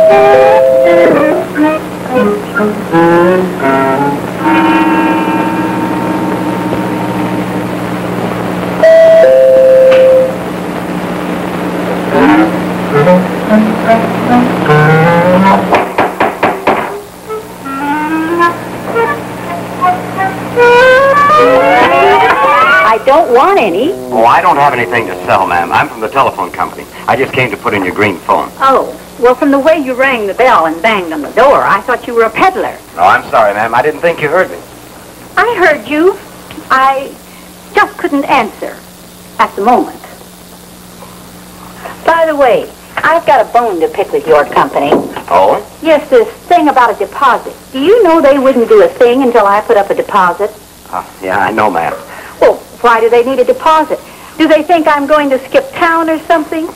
I don't want any. Oh, I don't have anything to sell, ma'am. I'm from the telephone company. I just came to put in your green phone. Oh, well, from the way you rang the bell and banged on the door, I thought you were a peddler. No, I'm sorry, ma'am. I didn't think you heard me. I heard you. I just couldn't answer at the moment. By the way, I've got a bone to pick with your company. Oh? Yes, this thing about a deposit. Do you know they wouldn't do a thing until I put up a deposit? Yeah, I know, ma'am. Well, why do they need a deposit? Do they think I'm going to skip town or something?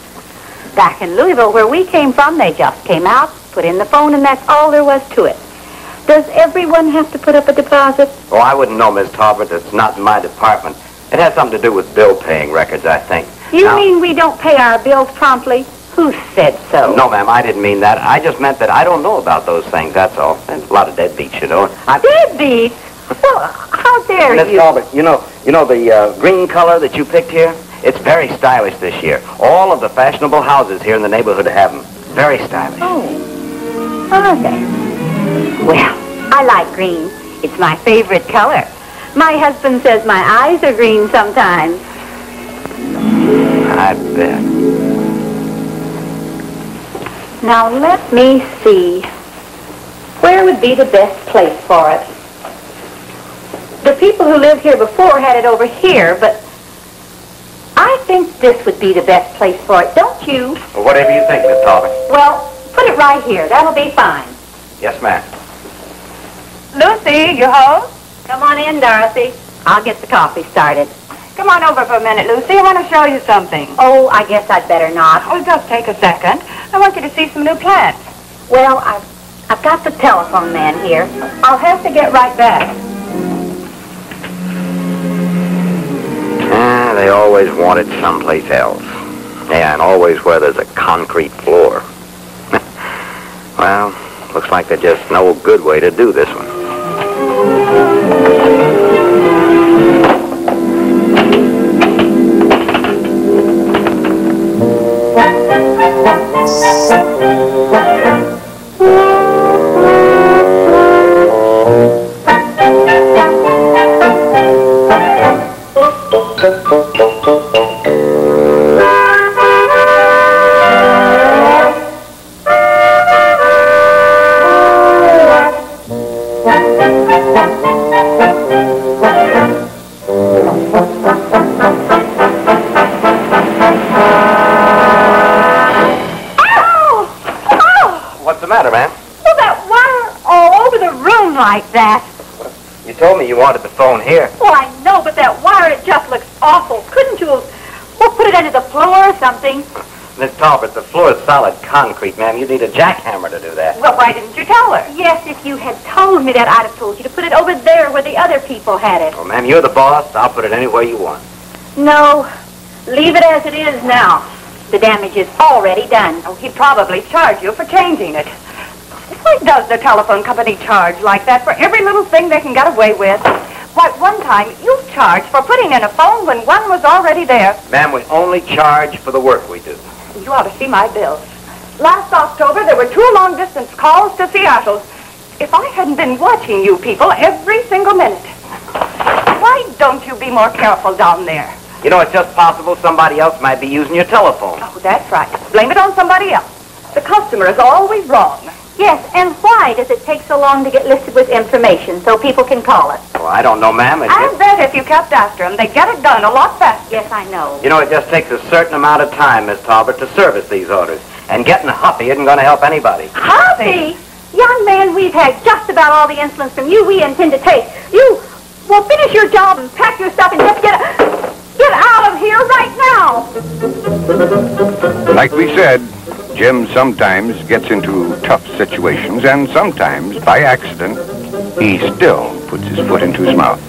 Back in Louisville, where we came from, they just came out, put in the phone, and that's all there was to it. Does everyone have to put up a deposit? Oh, I wouldn't know, Miss Talbot. It's not in my department. It has something to do with bill-paying records, I think. You mean we don't pay our bills promptly? Who said so? No, ma'am, I didn't mean that. I just meant that I don't know about those things, that's all. And a lot of deadbeats, you know. Deadbeats? Well, how dare Miss you? Talbot, you know the green color that you picked here? It's very stylish this year. All of the fashionable houses here in the neighborhood have them. Very stylish. Oh, are they? Well, I like green. It's my favorite color. My husband says my eyes are green sometimes. I bet. Now, let me see. Where would be the best place for it? The people who lived here before had it over here, but I think this would be the best place for it, don't you? Well, whatever you think, Miss Talbot. Well, put it right here. That'll be fine. Yes, ma'am. Lucy, you home? Come on in, Dorothy. I'll get the coffee started. Come on over for a minute, Lucy. I want to show you something. Oh, I guess I'd better not. Oh, just take a second. I want you to see some new plants. Well, I've got the telephone man here. I'll have to get right back. They always want it someplace else. Yeah, and always where there's a concrete floor. Well, looks like there's just no good way to do this one. Like that. You told me you wanted the phone here. Well, I know, but that wire, it just looks awful. Couldn't you have put it under the floor or something? Miss Talbot, the floor is solid concrete, ma'am. You need a jackhammer to do that. Well, why didn't you tell her? Yes, if you had told me that, I'd have told you to put it over there where the other people had it. Well, ma'am, you're the boss. I'll put it anywhere you want. No, leave it as it is now. The damage is already done. Oh, he'd probably charge you for changing it. Why does the telephone company charge like that for every little thing they can get away with? Why, one time you charged for putting in a phone when one was already there. Ma'am, we only charge for the work we do. You ought to see my bills. Last October, there were 2 long-distance calls to Seattle. If I hadn't been watching you people every single minute. Why don't you be more careful down there? You know, it's just possible somebody else might be using your telephone. Oh, that's right. Blame it on somebody else. The customer is always wrong. Yes, and why does it take so long to get listed with information so people can call us? Well, I don't know, ma'am. I bet if you kept after them, they'd get it done a lot faster. Yes, I know. You know, it just takes a certain amount of time, Miss Talbot, to service these orders. And getting huffy isn't going to help anybody. Huffy? Young man, we've had just about all the insolence from you we intend to take. Well, finish your job and pack your stuff and just get out of here right now. Like we said, Jim sometimes gets into tough situations, and sometimes, by accident, he still puts his foot into his mouth.